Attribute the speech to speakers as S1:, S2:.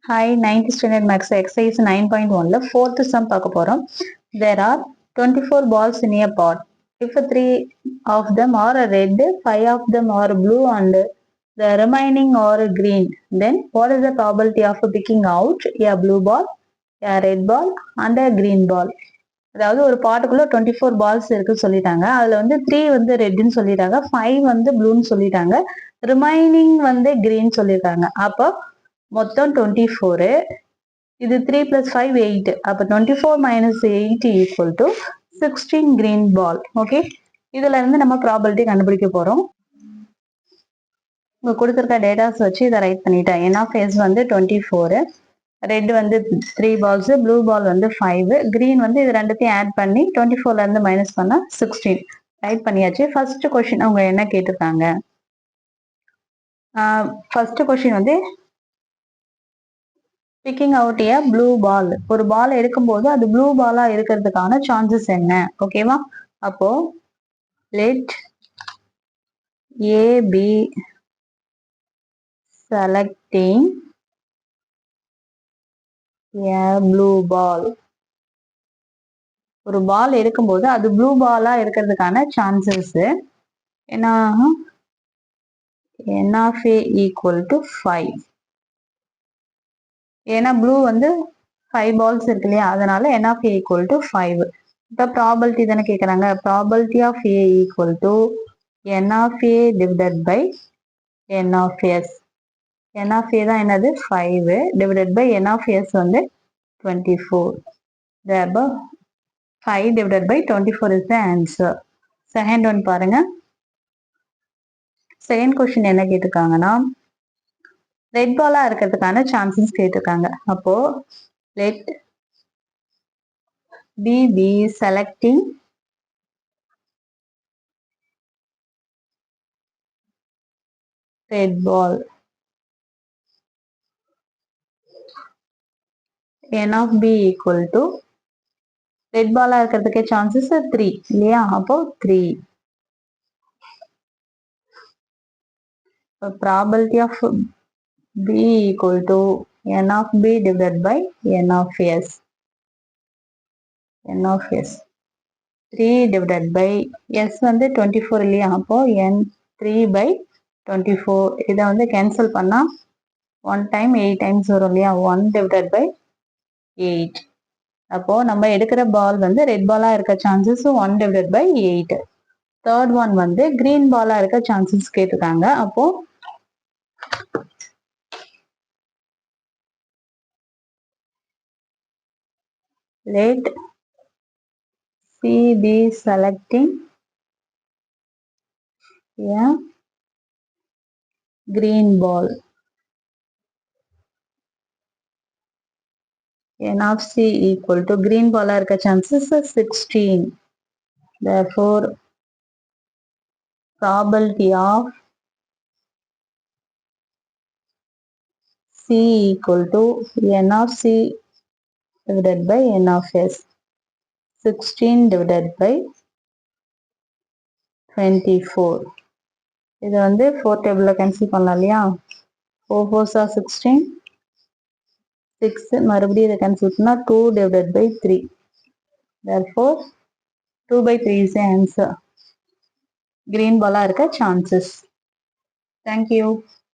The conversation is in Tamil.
S1: Hi, 9th standard maths exercise 9.1 fourth sum பார்க்க போறோம். There are 24 balls in a pot. If 3 of them are red, 5 of them are blue and the remaining are green, then what is the probability of picking out a blue ball, a red ball and a green ball? அதாவது ஒரு பாட்டுக்குள்ள 24 பால்ஸ் இருக்குன்னு சொல்லிட்டாங்க. அதுல வந்து 3 வந்து ரெட்னு சொல்லிட்டாங்க, 5 வந்து ப்ளூன்னு சொல்லிட்டாங்க, ரிமைனிங் வந்து கிரீன் சொல்லியிருக்காங்க. அப்போ மொத்தம் 24. இது 3 plus 5 8. அப்போ 24 minus 8 equal to 16 green ball. Okay, இதுல இருந்து நம்ம ப்ராபபிலிட்டி கண்டுபிடிக்க போறோம். இங்க கொடுத்துருக்க டேட்டாஸ் வச்சு இதை ரைட் பண்ணிட்டேன். n of s வந்து 24, ரெட் வந்து 3 பால்ஸ், ப்ளூ பால் வந்து 5, கிரீன் வந்து இது ரெண்டுத்தையும் ஆட் பண்ணி 24ல இருந்து மைனஸ் பண்ணா 16 ரைட் பண்ணியாச்சு. ஃபர்ஸ்ட் கொஸ்டின் அவங்க என்ன கேட்டிருக்காங்க? ஃபர்ஸ்ட் கொஸ்டின் வந்து பிக்கிங் அவுட் ஏ ப்ளூ பால். ஒரு பால் எடுக்கும்போது அது ப்ளூ பாலா இருக்கிறதுக்கான சான்சஸ் என்ன? ஓகேவா? அப்போ let A be selecting a blue ball. ஒரு பால் எடுக்கும்போது அது ப்ளூ பாலா இருக்கிறதுக்கான சான்சஸ் என்ன ஆகும்? n of a equal to 5. ஏன்னா ப்ளூ வந்து 5 பால்ஸ் இருக்கு இல்லையா, அதனால n of a equal to 5. இப்போ ப்ராபபிலிட்டி தானே கேட்குறாங்க. Probability of a equal to n of a divided by n of s. n of a தான் என்னது? 5 divided by n of s வந்து 24. Therefore 5 divided by 24 is the answer. Second one பாருங்க. செகண்ட் கொஸ்டின் என்ன கேட்டிருக்காங்கன்னா, ரெட் பாலா இருக்கிறதுக்கான சான்சஸ் கேட்டிருக்காங்க. அப்போ let B be selecting red ball. n of b equal to red பாலா இருக்கிறதுக்கு சான்சஸ் 3 இல்லையா? அப்போ 3. Probability of b equal to n of b divided by n of s. n of s 3 divided by s வந்து 24 இல்லையா? அப்போ n 3 by 24. இதை வந்து கேன்சல் பண்ணா 1 டைம் 8 டைம்ஸ் வரும் இல்லையா? 1 divided by 8. அப்போ நம்ம எடுக்கிற பால் வந்து ரெட் பாலா இருக்க chances 1 divided by 8. Third one வந்து கிரீன் பாலா இருக்க சான்சஸ் கேட்டிருக்காங்க. அப்போ let C be selecting a green ball. n of c equal to green ball இருக்க chances 16. Therefore probability of c equal to n of c divided by n of s. 16 divided by 24. இது வந்து 4 டேபிள்ல கேன்சல் பண்ணலாம் இல்லையா? 4 4s are 16, 6 மறுபடியும் இதை கேன்சல் பண்ணா 2 divided by 3. Therefore 2 by 3 is the answer. Green ball இருக்க chances. Thank you.